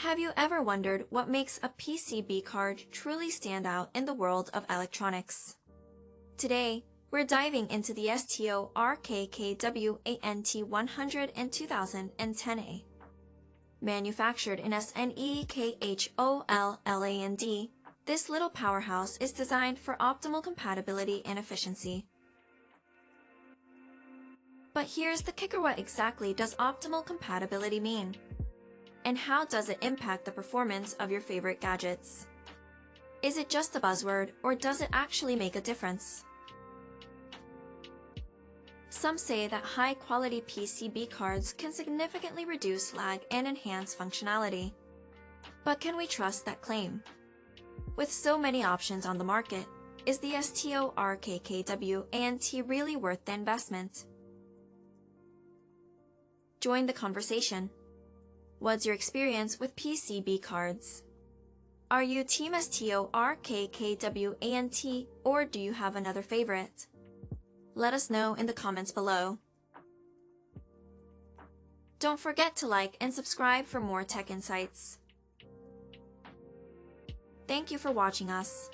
Have you ever wondered what makes a PCB card truly stand out in the world of electronics? Today, we're diving into the Stork Kwant 102010A. Manufactured in SNEKHOLLAND, this little powerhouse is designed for optimal compatibility and efficiency. But here's the kicker: what exactly does optimal compatibility mean? And how does it impact the performance of your favorite gadgets? Is it just a buzzword, or does it actually make a difference? Some say that high-quality PCB cards can significantly reduce lag and enhance functionality. But can we trust that claim? With so many options on the market, is the Stork Kwant really worth the investment? Join the conversation. What's your experience with PCB cards? Are you Team Stork Kwant, or do you have another favorite? Let us know in the comments below. Don't forget to like and subscribe for more tech insights. Thank you for watching us.